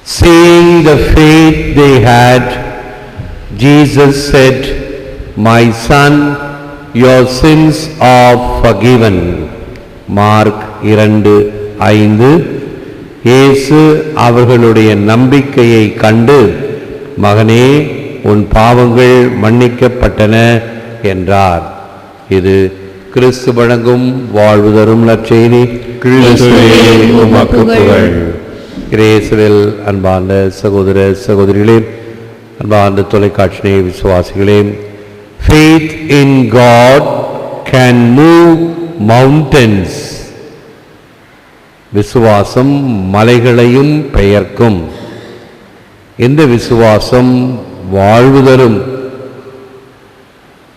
Seeing the faith they had, Jesus said, "My son, your sins are forgiven." Mark 2:5. இயேசு அவர்களுடைய நம்பிக்கையை கண்டு, "மகனே, உன் பாவங்கள் மன்னிக்கப்பட்டன" என்றார். இது கிறிஸ்து வழங்கும் வாழ்வு தரும் நற்செய்தி. கிறிஸ்துவே உமக்கு புகழ். இயேசுவில் அன்பார்ந்த சகோதர சகோதரிகளே, அன்பார்ந்த தொலைக்காட்சி விசுவாசிகளே, faith in God can move mountains. விசுவாசம் மலைகளையும் பெயர்க்கும். இந்த விசுவாசம் வாழ்வு தரும்.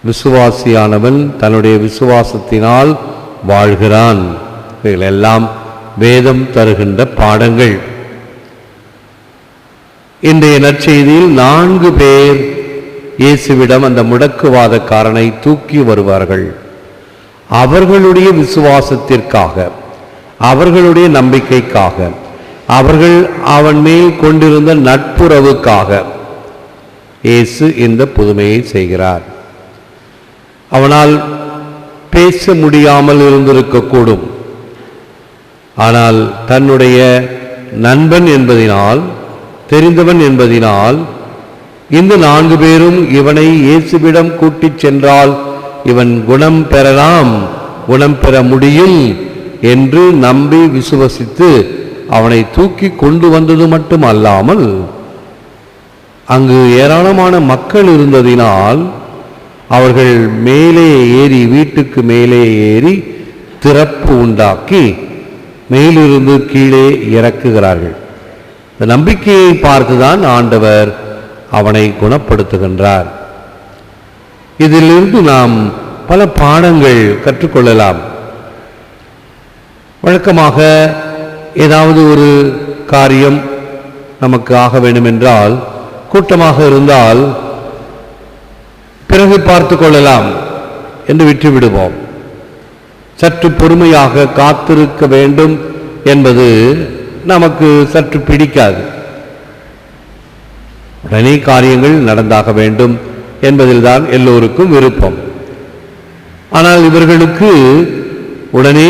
விசுவாசியானவன் தன்னுடைய விசுவாசத்தினால் வாழ்கிறான். இவைகளெல்லாம் வேதம் தருகின்ற பாடங்கள். இன்றைய நற்செய்தியில் 4 பேர் இயேசுவிடம் அந்த முடக்குவாதக்காரனை தூக்கி வருவார்கள். அவர்களுடைய விசுவாசத்திற்காக, அவர்களுடைய நம்பிக்கைக்காக, அவர்கள் அவன் மேல் கொண்டிருந்த நட்புறவுக்காக இயேசு இந்த புதுமையை செய்கிறார். அவனால் பேச முடியாமல் இருந்திருக்கக்கூடும். ஆனால் தன்னுடைய நண்பன் என்பதினால், தெரிந்தவன் என்பதினால், இந்த 4 பேரும் இவனை இயேசுவிடம் கூட்டிச் சென்றால் இவன் குணம் பெறலாம், குணம் பெற முடியும் என்று நம்பி விசுவசித்து அவனை தூக்கி கொண்டு வந்தது மட்டும் அல்லாமல், அங்கு ஏராளமான மக்கள் இருந்ததினால் அவர்கள் மேலே ஏறி, வீட்டுக்கு மேலே ஏறி திறப்பு உண்டாக்கி மேலிருந்து கீழே இறக்குகிறார்கள். இந்த நம்பிக்கையை பார்த்துதான் ஆண்டவர் அவனை குணப்படுத்துகின்றார். இதிலிருந்து நாம் பல பாடங்கள் கற்றுக்கொள்ளலாம். வழக்கமாக ஏதாவது ஒரு காரியம் நமக்கு ஆக வேண்டும் என்றால், கூட்டமாக இருந்தால் பிறகு பார்த்து கொள்ளலாம் என்று விட்டுவிடுவோம். சற்று பொறுமையாக காத்திருக்க வேண்டும் என்பது நமக்கு சற்று பிடிக்காது. உடனே காரியங்கள் நடந்தாக வேண்டும் என்பதில்தான் எல்லோருக்கும் விருப்பம். ஆனால் இவர்களுக்கு உடனே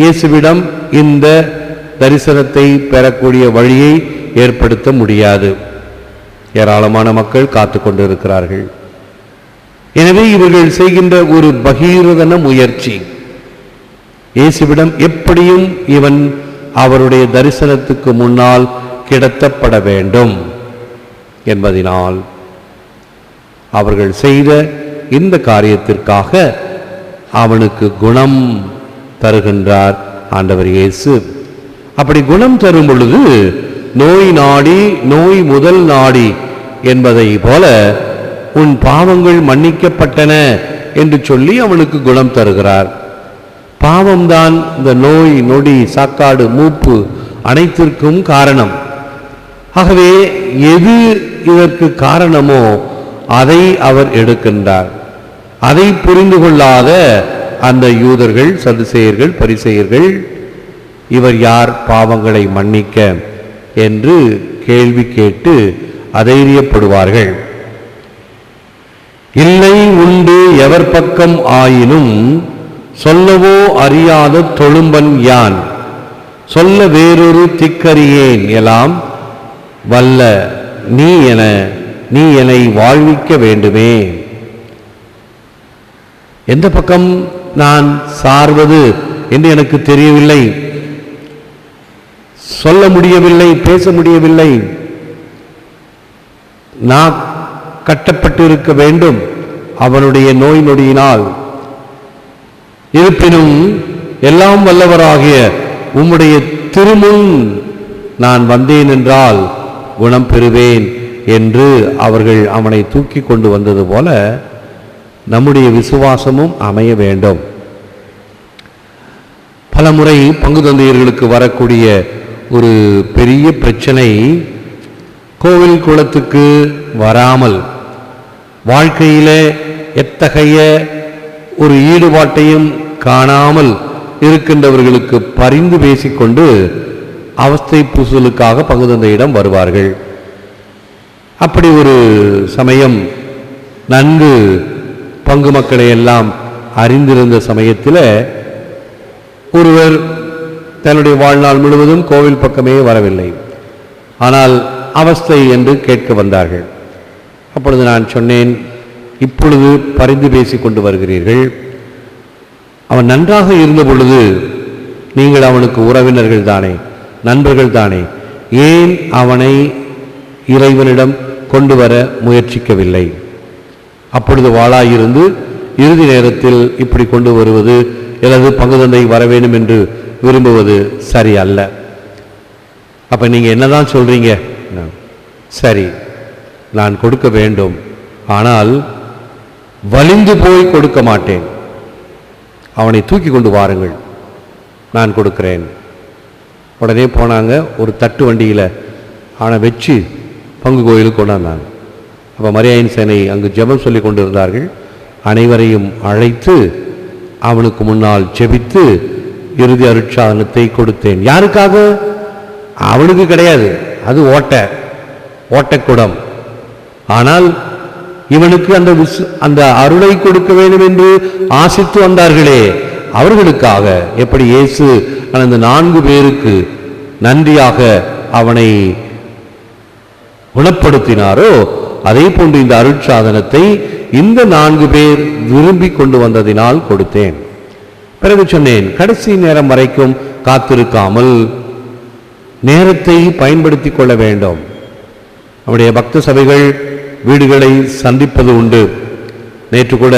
இயேசுவிடம் இந்த தரிசனத்தை பெறக்கூடிய வழியை ஏற்படுத்த முடியாது. ஏராளமான மக்கள் காத்து கொண்டிருக்கிறார்கள். எனவே இவர்கள் செய்கின்ற ஒரு பகீரதன முயற்சி, இயேசுவிடம் எப்படியும் இவன் அவருடைய தரிசனத்துக்கு முன்னால் கிடத்தப்பட வேண்டும் என்பதினால் அவர்கள் செய்த இந்த காரியத்திற்காக அவனுக்கு குணம் தருகின்றார் ஆண்டவர் இயேசு. அப்படி குணம் தரும் பொழுது நோய் நாடி, நோய் முதல் நாடி என்பதை போல உன் பாவங்கள் மன்னிக்கப்பட்டன என்று சொல்லி அவனுக்கு குணம் தருகிறார். பாவம்தான் இந்த நோய், நொடி, சாக்காடு, மூப்பு அனைத்திற்கும் காரணம். ஆகவே எது இதற்கு காரணமோ அதை அவர் எடுக்கின்றார். அதை புரிந்து கொள்ளாத அந்த யூதர்கள், சதுசேயர்கள், பரிசேயர்கள், இவர் யார் பாவங்களை மன்னிக்க என்று கேள்வி கேட்டு அதைரியப்படுவார்கள். இல்லை உண்டு எவர் பக்கம் ஆயினும் சொல்லவோ அறியாத தொழும்பன் யான், சொல்ல வேறொரு திக்கறியேன் எல்லாம் வல்ல நீ என்னை வாழ்விக்க வேண்டுமே. எந்த பக்கம் நான் சார்வது என்று எனக்கு தெரியவில்லை, சொல்ல முடியவில்லை, பேச முடியவில்லை. நான் கட்டப்பட்டிருக்க வேண்டும் அவனுடைய நோய் நொடியினால். இருப்பினும் எல்லாம் வல்லவராகிய உம்முடைய திருமுன் நான் வந்தேன் என்றால் குணம் பெறுவேன் என்று அவர்கள் அவனை தூக்கி கொண்டு வந்தது போல நம்முடைய விசுவாசமும் அமைய வேண்டும். பல முறை பங்கு தந்தையர்களுக்கு வரக்கூடிய ஒரு பெரிய பிரச்சனை, கோவில் குளத்துக்கு வராமல் வாழ்க்கையிலே எத்தகைய ஒரு ஈடுபாட்டையும் காணாமல் இருக்கின்றவர்களுக்கு பரிந்து பேசிக்கொண்டு அவஸ்தை பூசலுக்காக பங்கு தந்தையிடம் வருவார்கள். அப்படி ஒரு சமயம் நன்கு பங்கு மக்களை எல்லாம் அறிந்திருந்த சமயத்தில் ஒருவர் தன்னுடைய வாழ்நாள் முழுவதும் கோவில் பக்கமே வரவில்லை. ஆனால் அவஸ்தை என்று கேட்க வந்தார்கள். அப்பொழுது நான் சொன்னேன், இப்பொழுது பரிந்து பேசி கொண்டு வருகிறீர்கள். அவன் நன்றாக இருந்த பொழுது நீங்கள் அவனுக்கு உறவினர்கள் தானே, நண்பர்கள் தானே, ஏன் அவனை இறைவனிடம் கொண்டு வர முயற்சிக்கவில்லை? அப்பொழுது வாளாயிருந்து இறுதி நேரத்தில் இப்படி கொண்டு வருவது அல்லது பங்கு தந்தை வர வேண்டும் என்று விரும்புவது சரி அல்ல. அப்ப நீங்க என்னதான் சொல்றீங்க? சரி, நான் கொடுக்க வேண்டும், ஆனால் வலிந்து போய் கொடுக்க மாட்டேன். அவனை தூக்கி கொண்டு வாருங்கள், நான் கொடுக்கிறேன். உடனே போனாங்க. ஒரு தட்டு வண்டியில் அவனை வச்சு பங்கு கோயிலுக்கு கொண்டாந்தாங்க. அப்போ மரியாயின் சேனை அங்கு ஜெபம் சொல்லி கொண்டிருந்தார்கள். அனைவரையும் அழைத்து அவனுக்கு முன்னால் ஜெபித்து இறுதி அருட்சாதனத்தை கொடுத்தேன். யாருக்காக? அவனுக்கு கிடையாது, அது ஓட்டக்குடம். ஆனால் இவனுக்கு அந்த அருளை கொடுக்க வேண்டும் என்று ஆசித்து வந்தார்களே, அவர்களுக்காக. எப்படி இயேசு அந்த 4 பேருக்கு நன்றியாக அவனை குணப்படுத்தினாரோ, அதே போன்று இந்த அருட்சாதனத்தை இந்த 4 பேர் விரும்பி கொண்டு வந்ததினால் கொடுத்தேன். பிறகு சொன்னேன், கடைசி நேரம் வரைக்கும் காத்திருக்காமல் நேரத்தை பயன்படுத்தி கொள்ள வேண்டும். நம்முடைய பக்த சபைகள் வீடுகளை சந்திப்பது உண்டு. நேற்று கூட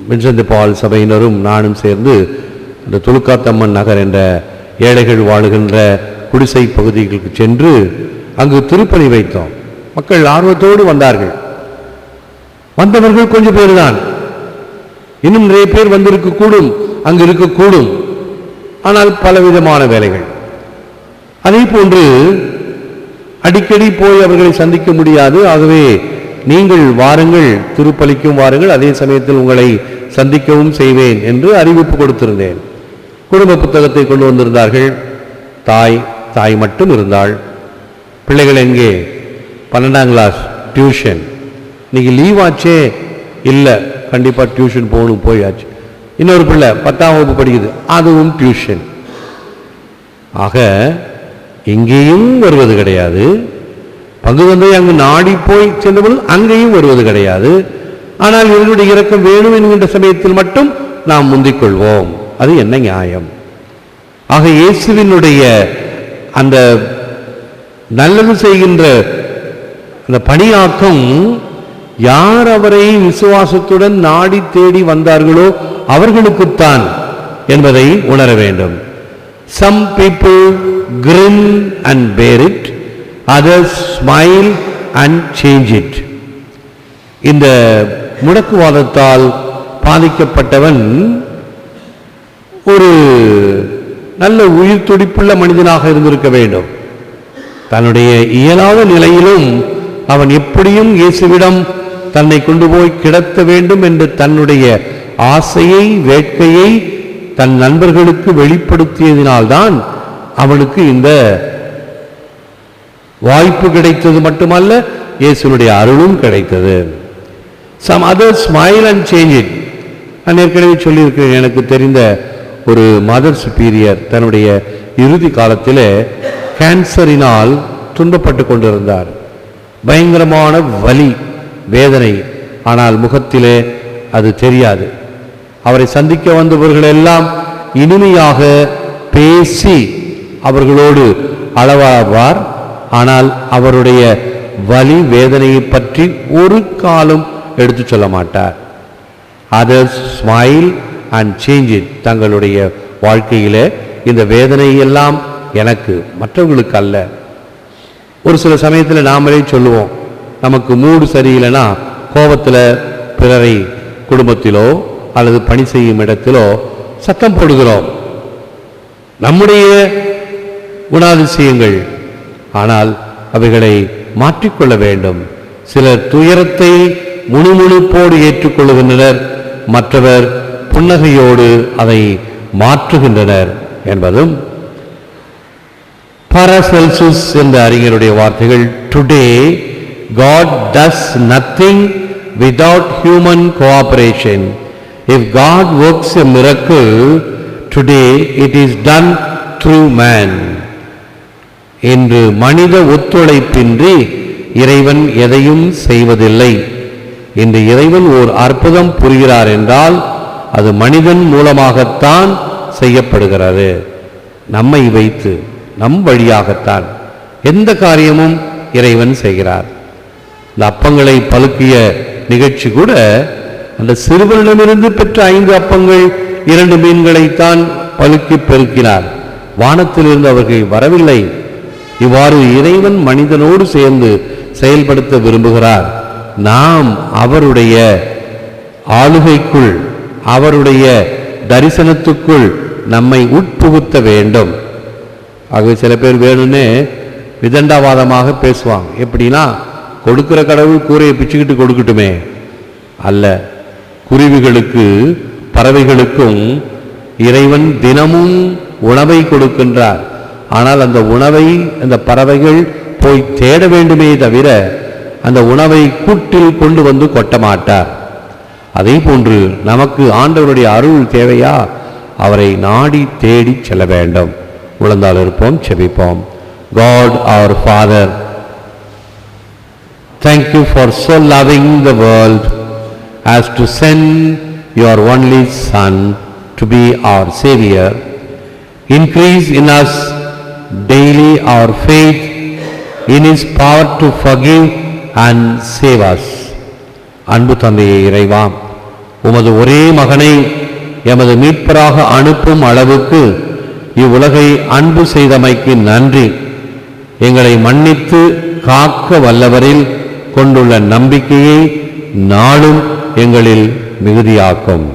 வின்சென்ட் பால் சபையினரும் நானும் சேர்ந்து இந்த துலுக்காத்தம்மன் நகர் என்ற ஏழைகள் வாழுகின்ற குடிசை பகுதிகளுக்கு சென்று அங்கு திருப்பலி வைத்தோம். மக்கள் ஆர்வத்தோடு வந்தார்கள். வந்தவர்கள் கொஞ்சம் பேர் தான், இன்னும் நிறைய பேர் வந்திருக்க கூடும், அங்கு இருக்கக்கூடும். ஆனால் பலவிதமான வேலைகள். அதே போன்று அடிக்கடி போய் அவர்களை சந்திக்க முடியாது. ஆகவே நீங்கள் வாருங்கள், திருப்பலிக்கும் வாருங்கள், அதே சமயத்தில் உங்களை சந்திக்கவும் செய்வேன் என்று அறிவிப்பு கொடுத்திருந்தேன். குடும்ப புத்தகத்தை கொண்டு வந்திருந்தார்கள். தாய் மட்டும் இருந்தாள். பிள்ளைகள் எங்கே? 12ஆம் கிளாஸ் டியூஷன். இன்னைக்கு லீவ் ஆச்சே? இல்லை, கண்டிப்பாக டியூஷன் போகணும், போயாச்சு. இன்னொரு பிள்ளை 10ஆம் வகுப்பு படிக்குது, அதுவும் டியூஷன். ஆக இங்கேயும் வருவது கிடையாது. பங்கு தந்தை அங்கு நாடி போய் சென்றவர்கள் அங்கேயும் வருவது கிடையாது. ஆனால் இவர்களுடைய இரக்கம் வேணும் என்கின்ற சமயத்தில் மட்டும் நாம் முந்திக் கொள்வோம். அது என்ன நியாயம்? ஆக இயேசுவினுடைய அந்த நல்லது செய்கின்ற அந்த பணியாக்கம் யார் அவரை விசுவாசத்துடன் நாடி தேடி வந்தார்களோ அவர்களுக்குத்தான் என்பதை உணர வேண்டும். Some people grin and bear it, others smile and change it. இந்த முடக்குவாதத்தால் பாதிக்கப்பட்டவன் ஒரு நல்ல உயிர் துடிப்புள்ள மனிதனாக இருந்திருக்க வேண்டும். தன்னுடைய இயலாத நிலையிலும் அவன் எப்படியும் இயேசுவிடம் தன்னை கொண்டு போய் கிடத்த வேண்டும் என்று தன்னுடைய ஆசையை, வேட்கையை தன் நண்பர்களுக்கு வெளிப்படுத்தியதினால்தான் அவனுக்கு இந்த வாய்ப்பு கிடைத்தது. மட்டுமல்ல, இயேசுனுடைய அருளும் கிடைத்தது. Some others smile and change it. நான் ஏற்கனவே சொல்லியிருக்கிறேன், எனக்கு தெரிந்த ஒரு மதர் சுப்பீரியர் தன்னுடைய இறுதி காலத்தில் கேன்சரினால் துன்பப்பட்டு கொண்டிருந்தார். பயங்கரமான வலி, வேதனை. ஆனால் முகத்திலே அது தெரியாது. அவரை சந்திக்க வந்தவர்கள் எல்லாம் இனிமையாக பேசி அவர்களோடு அளவாவார். ஆனால் அவருடைய வலி, வேதனையை பற்றி ஒரு காலம் எடுத்து சொல்ல மாட்டார். Others smile and change it. தங்களுடைய வாழ்க்கையில இந்த வேதனை எல்லாம் எனக்கு, மற்றவர்களுக்கு அல்ல. ஒரு சில சமயத்தில் நாமளே சொல்லுவோம், நமக்கு மூடு சரியில்லைன்னா கோபத்தில் பிறரை குடும்பத்திலோ அல்லது பணி செய்யும் இடத்திலோ சத்தம் போடுகிறோம். நம்முடைய குணாதிசயங்கள். ஆனால் அவைகளை மாற்றிக்கொள்ள வேண்டும். சிலர் துயரத்தை முணுமுணுப்போடு ஏற்றுக்கொள்ளுகின்றனர், மற்றவர் புன்னகையோடு அதை மாற்றுகின்றனர் என்பதும் பாராசெல்சுஸ் என்ற அறிஞருடைய வார்த்தைகள், today God does nothing without human cooperation. If God works a miracle today, it is done through man. என்று மனித ஒத்துழைப்பின்றி இறைவன் எதையும் செய்வதில்லை. இன்று இறைவன் ஓர் அற்புதம் புரிகிறார் என்றால் அது மனிதன் மூலமாகத்தான் செய்யப்படுகிறது. நம்மை வைத்து நம் வழியாகத்தான் எந்த காரியமும் இறைவன் செய்கிறார். இந்த அப்பங்களை பழுக்கிய நிகழ்ச்சி கூட அந்த சிறுவனிடமிருந்து பெற்ற 5 அப்பங்கள் 2 மீன்களைத்தான் பழுக்கி பெருக்கினார். வானத்திலிருந்து அவர்கள் வரவில்லை. இவ்வாறு இறைவன் மனிதனோடு சேர்ந்து செயல்படுத்த விரும்புகிறார். நாம் அவருடைய ஆளுகைக்குள், அவருடைய தரிசனத்துக்குள் நம்மை உட்புகுத்த வேண்டும். ஆகவே சில பேர் வேணும்னே விதண்டாவாதமாக பேசுவாங்க. எப்படின்னா, கொடுக்கிற கடவுள் கூரையை பிச்சுக்கிட்டு கொடுக்கட்டுமே. அல்ல, குருவிகளுக்கு பறவைகளுக்கும் இறைவன் தினமும் உணவை கொடுக்கின்றார். ஆனால் அந்த உணவை அந்த பறவைகள் போய் தேட வேண்டுமே தவிர அந்த உணவை கூட்டில் கொண்டு வந்து கொட்ட மாட்டார். அதே போன்று நமக்கு ஆண்டவருடைய அருள் தேவையா, அவரை நாடி தேடி செல்ல வேண்டும். உழந்தால் இருப்போம், செபிப்போம். God our Father, thank you for so loving the world as to send your only Son to be our Savior. Increase in us daily our faith in His power to forgive and save us. அன்பு தந்தையே இறைவா, உமது ஒரே மகனை எமது மீட்பராக அனுப்பும் அளவுக்கு இவ்வுலகை அன்பு செய்தமைக்கு நன்றி. எங்களை மன்னித்து காக்க வல்லவரில் கொண்டுள்ள நம்பிக்கையை நாளும் எங்களில் மிகுதியாக்கும்.